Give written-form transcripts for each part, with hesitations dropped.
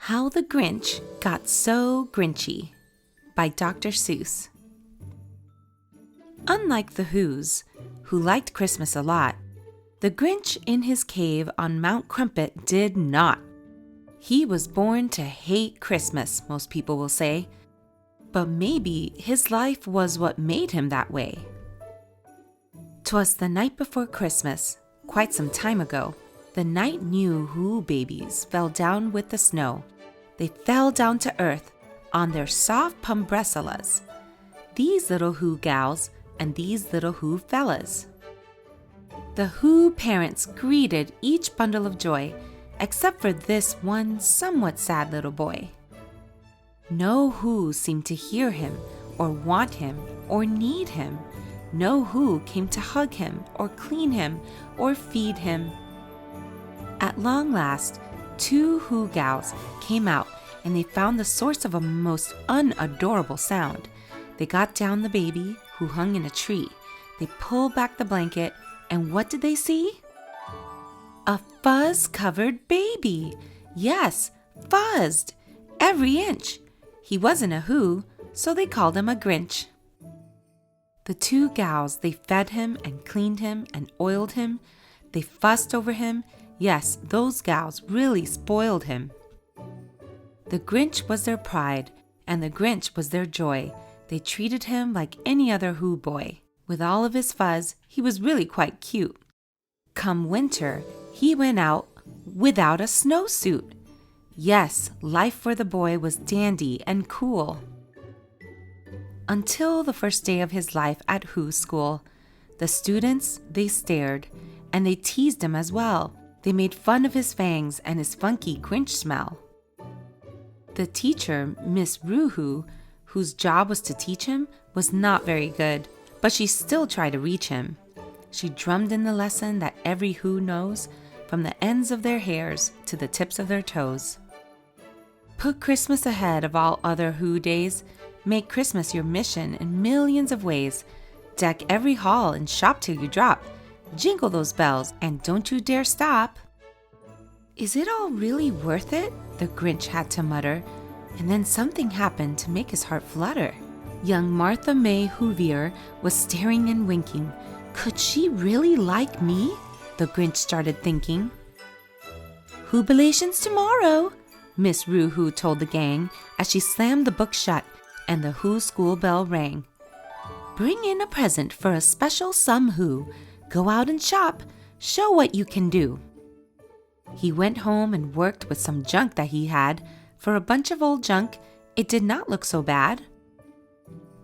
How the Grinch Got So Grinchy by Dr. Seuss. Unlike the Whos, who liked Christmas a lot, the Grinch in his cave on Mount Crumpit did not. He was born to hate Christmas, most people will say, but maybe his life was what made him that way. 'Twas the night before Christmas, quite some time ago. The night new Who babies fell down with the snow. They fell down to earth on their soft pumbresalas. These little Who gals and these little Who fellas. The Who parents greeted each bundle of joy, except for this one somewhat sad little boy. No Who seemed to hear him, or want him, or need him. No Who came to hug him, or clean him, or feed him. At long last, two Who gals came out, and they found the source of a most unadorable sound. They got down the baby, who hung in a tree. They pulled back the blanket, and what did they see? A fuzz-covered baby. Yes, fuzzed, every inch. He wasn't a Who, so they called him a Grinch. The two gals, they fed him and cleaned him and oiled him. They fussed over him. Yes, those gals really spoiled him. The Grinch was their pride, and the Grinch was their joy. They treated him like any other Who boy. With all of his fuzz, he was really quite cute. Come winter, he went out without a snowsuit. Yes, life for the boy was dandy and cool. Until the first day of his life at Who school, the students, they stared, and they teased him as well. They made fun of his fangs and his funky Grinch smell. The teacher, Miss Roo-Hoo, whose job was to teach him, was not very good, but she still tried to reach him. She drummed in the lesson that every Who knows, from the ends of their hairs to the tips of their toes. Put Christmas ahead of all other Who days. Make Christmas your mission in millions of ways. Deck every hall and shop till you drop. Jingle those bells and don't you dare stop. Is it all really worth it? The Grinch had to mutter, and then something happened to make his heart flutter. Young Martha May Whovier was staring and winking. Could she really like me? The Grinch started thinking. Whobilations tomorrow, Miss Roo-Hoo told the gang as she slammed the book shut and the Who school bell rang. Bring in a present for a special some Who. Go out and shop. Show what you can do. He went home and worked with some junk that he had. For a bunch of old junk, it did not look so bad.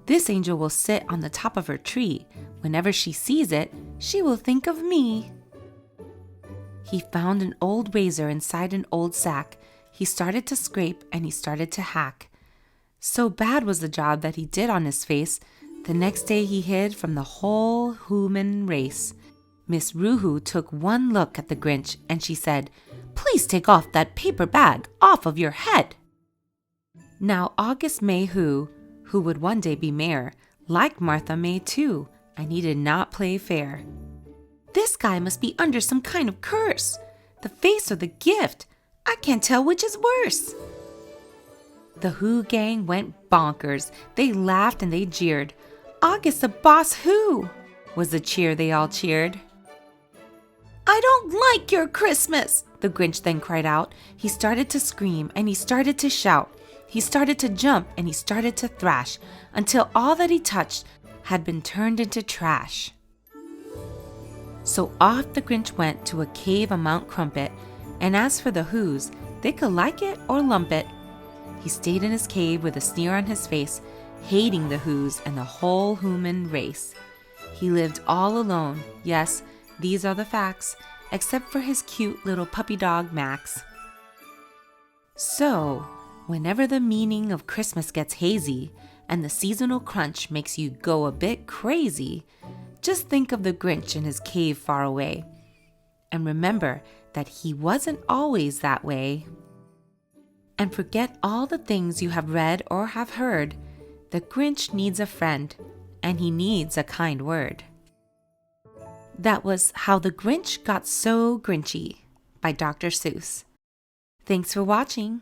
This angel will sit on the top of her tree. Whenever she sees it, she will think of me. He found an old razor inside an old sack. He started to scrape and he started to hack. So bad was the job that he did on his face, the next day he hid from the whole human race. Miss Roo-Hoo took one look at the Grinch and she said, Please take off that paper bag off of your head. Now August May Who would one day be mayor, liked Martha May too, and he did not play fair. This guy must be under some kind of curse. The face or the gift, I can't tell which is worse. The Who gang went bonkers. They laughed and they jeered. August the boss Who was the cheer they all cheered. I don't like your Christmas, the Grinch then cried out. He started to scream and he started to shout. He started to jump and he started to thrash until all that he touched had been turned into trash. So off the Grinch went to a cave on Mount Crumpit, and as for the Whos, they could like it or lump it. He stayed in his cave with a sneer on his face, hating the Whos and the whole human race. He lived all alone, yes, these are the facts, except for his cute little puppy dog Max. So, whenever the meaning of Christmas gets hazy and the seasonal crunch makes you go a bit crazy, just think of the Grinch in his cave far away. And remember that he wasn't always that way. And forget all the things you have read or have heard. The Grinch needs a friend, and he needs a kind word. That was How the Grinch Got So Grinchy by Dr. Seuss. Thanks for watching.